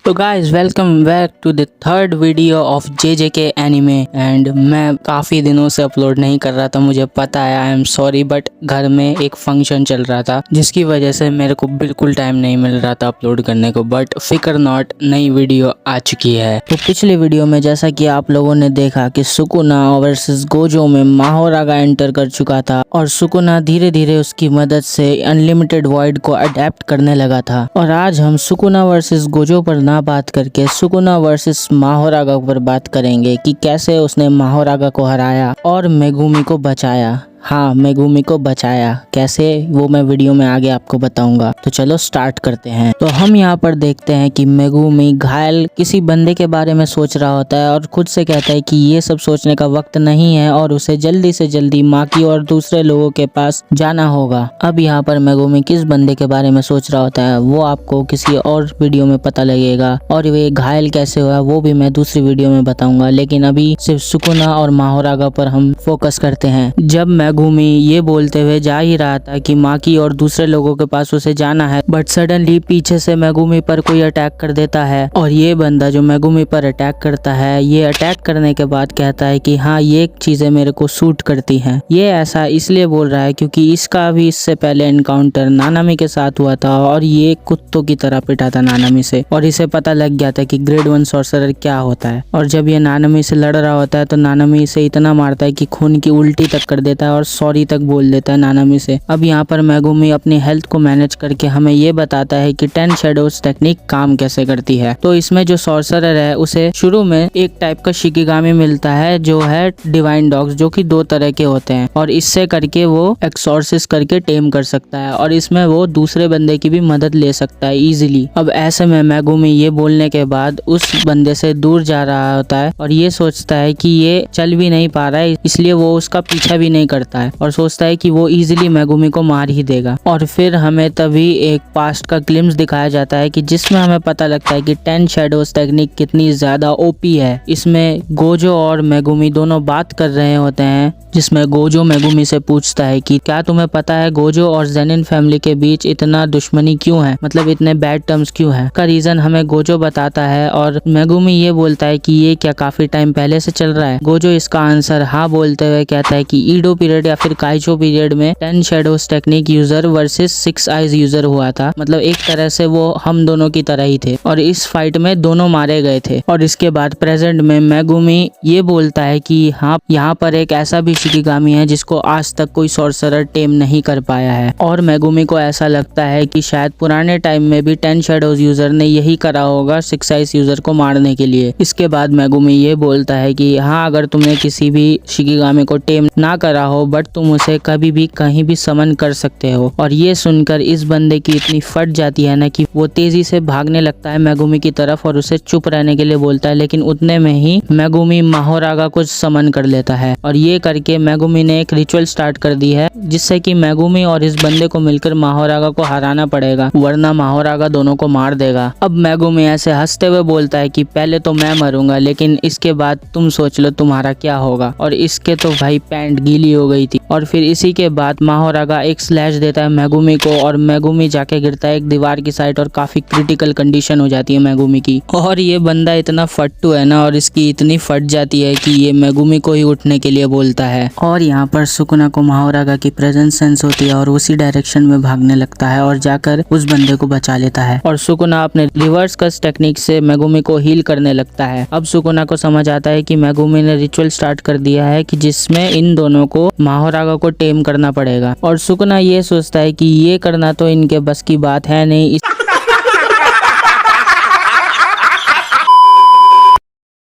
तो guys welcome back to the third video of JJK anime and मैं काफ़ी दिनों से अपलोड नहीं कर रहा था, मुझे पता है, आई एम सॉरी, बट घर में एक फंक्शन चल रहा था जिसकी वजह से मेरे को बिल्कुल टाइम नहीं मिल रहा था अपलोड करने को। बट फिकर नॉट, नई वीडियो आ चुकी है। तो पिछले वीडियो में जैसा कि आप लोगों ने देखा कि सुकुना वर्सेस गोजो में माहोरागा एंटर कर चुका था और सुकुना धीरे धीरे उसकी मदद से अनलिमिटेड वॉइड को अडेप्ट करने लगा था। और आज हम सुकुना वर्सेस गोजो पर ना बात करके सुकुना वर्सेस माहोरागा पर बात करेंगे कि कैसे उसने माहोरागा को हराया और मेगुमी को बचाया। हाँ, मेगुमी को बचाया कैसे, वो मैं वीडियो में आगे आपको बताऊंगा। तो चलो स्टार्ट करते हैं। तो हम यहाँ पर देखते हैं कि मेगुमी घायल किसी बंदे के बारे में सोच रहा होता है और खुद से कहता है कि ये सब सोचने का वक्त नहीं है और उसे जल्दी से जल्दी माकी और दूसरे लोगों के पास जाना होगा। अब यहाँ पर मेगुमी किस बंदे के बारे में सोच रहा होता है वो आपको किसी और वीडियो में पता लगेगा, और वे घायल कैसे हुआ वो भी मैं दूसरी वीडियो में बताऊंगा। लेकिन अभी सिर्फ सुकुना और माहोरागा पर हम फोकस करते हैं। जब मेगुमी ये बोलते हुए जा ही रहा था कि माकी और दूसरे लोगों के पास उसे जाना है, बट सडनली पीछे से मेगुमी पर कोई अटैक कर देता है। और ये बंदा जो मेगुमी पर अटैक करता है, ये अटैक करने के बाद कहता है कि हाँ, ये चीजें मेरे को सूट करती हैं। ये ऐसा इसलिए बोल रहा है क्योंकि इसका भी इससे पहले एनकाउंटर नानामी के साथ हुआ था और ये कुत्तों की तरह पिटा था नानामी से, और इसे पता लग गया था कि ग्रेड 1 सॉर्सरर क्या होता है। और जब ये नानामी से लड़ रहा होता है तो नानामी इसे इतना मारता है कि खून की उल्टी तक कर देता है और सॉरी तक बोल देता है नानामी से। अब यहाँ पर मेगुमी अपनी हेल्थ को मैनेज करके हमें ये बताता है कि 10 शैडोज टेक्निक काम कैसे करती है। तो इसमें जो सॉर्सरर है उसे शुरू में एक टाइप का शिकिगामी मिलता है जो है डिवाइन डॉग्स, जो कि 2 तरह के होते हैं, और इससे करके वो एक्सॉर्सिस करके टेम कर सकता है और इसमें वो दूसरे बंदे की भी मदद ले सकता है इजीली। अब ऐसे में मेगुमी ये बोलने के बाद उस बंदे से दूर जा रहा होता है और ये सोचता है कि ये चल भी नहीं पा रहा है, इसलिए वो उसका पीछा भी नहीं करता है और सोचता है कि वो इजीली मेगुमी को मार ही देगा। और फिर हमें तभी एक पास्ट का ग्लिम्स दिखाया जाता है कि जिसमें हमें पता लगता है कि 10 शैडोज टेक्निक कितनी ज्यादा ओपी है। इसमें गोजो और मेगुमी दोनों बात कर रहे होते हैं, जिसमें गोजो मेगुमी से पूछता है कि क्या तुम्हें पता है गोजो और जेनिन फैमिली के बीच इतना दुश्मनी क्यों है, मतलब इतने बैड टर्म्स क्यों है। का रीजन हमें गोजो बताता है और मेगुमी ये बोलता है कि ये क्या काफी टाइम पहले से चल रहा है। गोजो इसका आंसर हाँ बोलते हुए कहता है कि ईडो पीरियड या फिर काइचो पीरियड में 10 shadows technique user versus 6 eyes user हुआ था, मतलब एक तरह से वो हम दोनों की तरह ही थे और इस फाइट में दोनों मारे गए थे। और इसके बाद प्रेजेंट में मेगुमी ये बोलता है कि हाँ, यहाँ पर एक ऐसा भी शिकिगामी है जिसको आज तक कोई सॉर्सरर टेम नहीं कर पाया है, और मेगुमी को ऐसा लगता है कि शायद पुराने टाइम में भी 10 शैडोज यूजर ने यही करा होगा 6 आइज यूजर को मारने के लिए। इसके बाद मेगुमी ये बोलता है कि हाँ, अगर तुमने किसी भी शिकिगामी को टेम ना करा हो बट तुम उसे कभी भी कहीं भी समन कर सकते हो। और ये सुनकर इस बंदे की इतनी फट जाती है ना कि वो तेजी से भागने लगता है मेगुमी की तरफ और उसे चुप रहने के लिए बोलता है, लेकिन उतने में ही मेगुमी माहोरागा को समन कर लेता है। और ये करके मेगुमी ने एक रिचुअल स्टार्ट कर दी है जिससे कि मेगुमी और इस बंदे को मिलकर माहोरागा को हराना पड़ेगा, वरना माहोरागा दोनों को मार देगा। अब मेगुमी ऐसे हंसते हुए बोलता है कि पहले तो मैं मरूंगा, लेकिन इसके बाद तुम सोच लो तुम्हारा क्या होगा। और इसके तो भाई पैंट गीली हो गई थी। और फिर इसी के बाद माहोरागा एक स्लैश देता है मेगुमी को और मेगुमी जाके गिरता है एक दीवार की साइड और काफी क्रिटिकल कंडीशन हो जाती है मेगुमी की। और ये बंदा इतना फट्टू है ना, और इसकी इतनी फट जाती है कि ये मेगुमी को ही उठने के लिए बोलता है। और यहाँ पर सुकुना को माहोरागा की प्रेजेंस सेंस होती है और उसी डायरेक्शन में भागने लगता है और जाकर उस बंदे को बचा लेता है। और सुकुना अपने रिवर्स कस टेक्निक से मेगुमी को हील करने लगता है। अब सुकुना को समझ आता है कि मेगुमी ने रिचुअल स्टार्ट कर दिया है कि जिसमें इन दोनों को माहोरागा को टेम करना पड़ेगा। और सुकुना ये सोचता है कि ये करना तो इनके बस की बात है नहीं,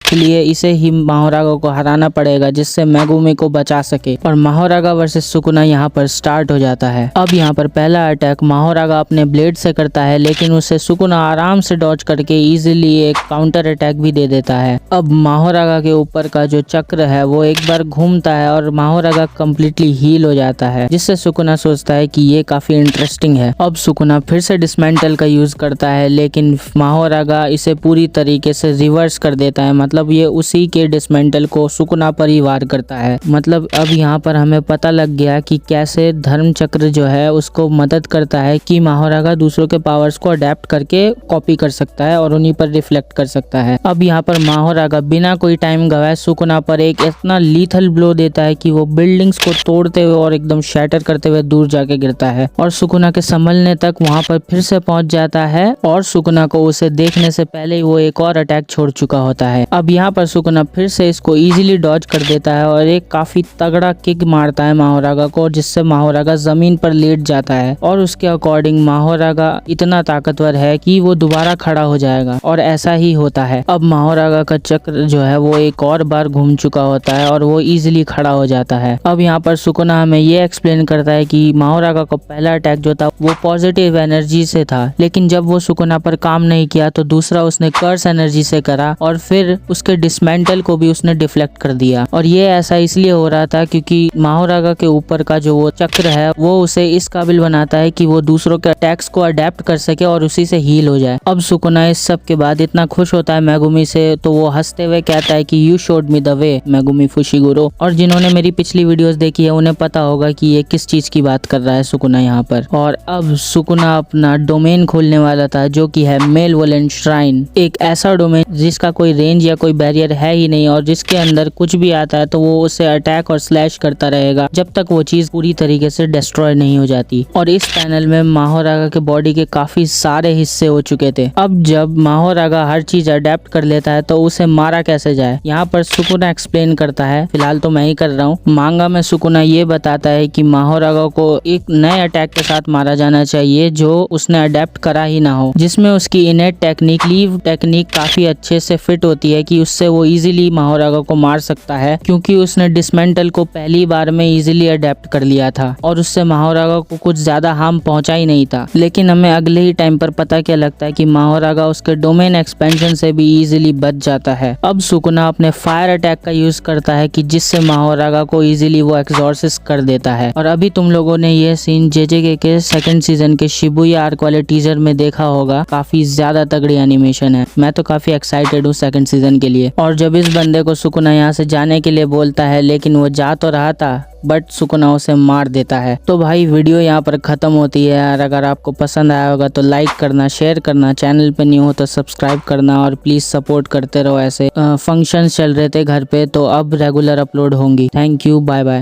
इसलिए इसे ही माहोरागा को हराना पड़ेगा जिससे मेगुमी को बचा सके। और माहोरागा वर्सेस सुकुना यहाँ पर स्टार्ट हो जाता है। अब यहाँ पर पहला अटैक माहोरागा अपने ब्लेड से करता है, लेकिन उसे सुकुना आराम से डॉज करके इजीली एक काउंटर अटैक भी दे देता है। अब माहोरागा के ऊपर का जो चक्र है वो एक बार घूमता है और माहोरागा कम्प्लीटली हील हो जाता है, जिससे सुकुना सोचता है कि ये काफी इंटरेस्टिंग है। अब सुकुना फिर से डिसमेंटल का यूज करता है, लेकिन माहोरागा इसे पूरी तरीके से रिवर्स कर देता है, मतलब मतलब ये उसी के डिसमेंटल को सुकुना पर ही वार करता है। मतलब अब यहाँ पर हमें पता लग गया कि कैसे धर्म चक्र जो है उसको मदद करता है कि माहोरागा दूसरों के पावर्स को अडेप्ट करके कॉपी कर सकता है और उन्हीं पर रिफ्लेक्ट कर सकता है। अब यहाँ पर माहोरागा बिना कोई टाइम गवाए सुकुना पर एक इतना लीथल ब्लो देता है कि वो बिल्डिंग्स को तोड़ते हुए और एकदम शैटर करते हुए दूर जाके गिरता है और सुकुना के संभलने तक वहां पर फिर से पहुंच जाता है और सुकुना को उसे देखने से पहले ही वो एक और अटैक छोड़ चुका होता है। अब यहाँ पर सुकुना फिर से इसको इजीली डॉज कर देता है और एक काफी तगड़ा किक मारता है माहोरागा को, जिससे माहोरागा जमीन पर लेट जाता है और उसके अकॉर्डिंग माहोरागा इतना ताकतवर है कि वो दोबारा खड़ा हो जाएगा और ऐसा ही होता है। अब माहोरागा का चक्र जो है वो एक और बार घूम चुका होता है और वो इजीली खड़ा हो जाता है। अब यहाँ पर सुकुना हमें ये एक्सप्लेन करता है कि माहोरागा का पहला अटैक जो था वो पॉजिटिव एनर्जी से था, लेकिन जब वो सुकुना पर काम नहीं किया तो दूसरा उसने कर्स एनर्जी से करा और फिर उसके डिसमेंटल को भी उसने डिफ्लेक्ट कर दिया। और ये ऐसा इसलिए हो रहा था क्योंकि माहोरागा के ऊपर का जो वो चक्र है वो उसे इस काबिल बनाता है कि वो दूसरों के अटैक्स को अडेप्ट कर सके और उसी से हील हो जाए। अब सुकुना इस सब के बाद इतना खुश होता है मेगुमी से, तो वो हंसते हुए कहता है कि you showed me the way Megumi Fushiguro. और जिन्होंने मेरी पिछली वीडियोस देखी है उन्हें पता होगा कि ये किस चीज की बात कर रहा है सुकुना यहाँ पर। और अब सुकुना अपना डोमेन खोलने वाला था जो कि है मेलवोलेंट श्राइन, एक ऐसा डोमेन जिसका कोई रेंज या कोई बैरियर है ही नहीं और जिसके अंदर कुछ भी आता है तो वो उसे अटैक और स्लैश करता रहेगा जब तक वो चीज पूरी तरीके से डिस्ट्रॉय नहीं हो जाती। और इस पैनल में माहोरागा के बॉडी के काफी सारे हिस्से हो चुके थे। अब जब माहोरागा हर चीज अडेप्ट कर लेता है तो उसे मारा कैसे जाए, यहाँ पर सुकुना एक्सप्लेन करता है। फिलहाल तो मैं ही कर रहा हूँ। मांगा में सुकुना ये बताता है कि माहोरागा को एक नए अटैक के साथ मारा जाना चाहिए जो उसने अडेप्ट करा ही ना हो, जिसमें उसकी इनेट टेक्निक लीव टेक्निक काफी अच्छे से फिट होती है कि उससे वो इजीली माहोरागा को मार सकता है, क्योंकि उसने डिसमेंटल को पहली बार में इजीली अडेप्ट कर लिया था और उससे माहोरागा को कुछ ज्यादा हार्म पहुंचा ही नहीं था। लेकिन हमें अगले ही टाइम पर पता क्या लगता है कि माहोरागा उसके डोमेन एक्सपेंशन से भी इजीली बच जाता है। अब सुकुना अपने फायर अटैक का यूज करता है कि जिससे माहोरागा को इजीली वो एक्सॉर्सिस्ट कर देता है। और अभी तुम लोगों ने ये सीन जेजेके के सेकंड सीजन के शिबुया आर्क वाले टीजर में देखा होगा, काफी ज्यादा तगड़ी एनिमेशन है। मैं तो काफी एक्साइटेड हूँ सेकंड सीजन के लिए। और जब इस बंदे को सुकुना यहाँ से जाने के लिए बोलता है लेकिन वो जा तो रहा था बट सुकुना उसे मार देता है। तो भाई वीडियो यहाँ पर खत्म होती है यार। अगर आपको पसंद आया होगा तो लाइक करना, शेयर करना, चैनल पे न्यू हो तो सब्सक्राइब करना और प्लीज सपोर्ट करते रहो। ऐसे फंक्शंस चल रहे थे घर पे तो अब रेगुलर अपलोड होंगी। Thank you, bye bye.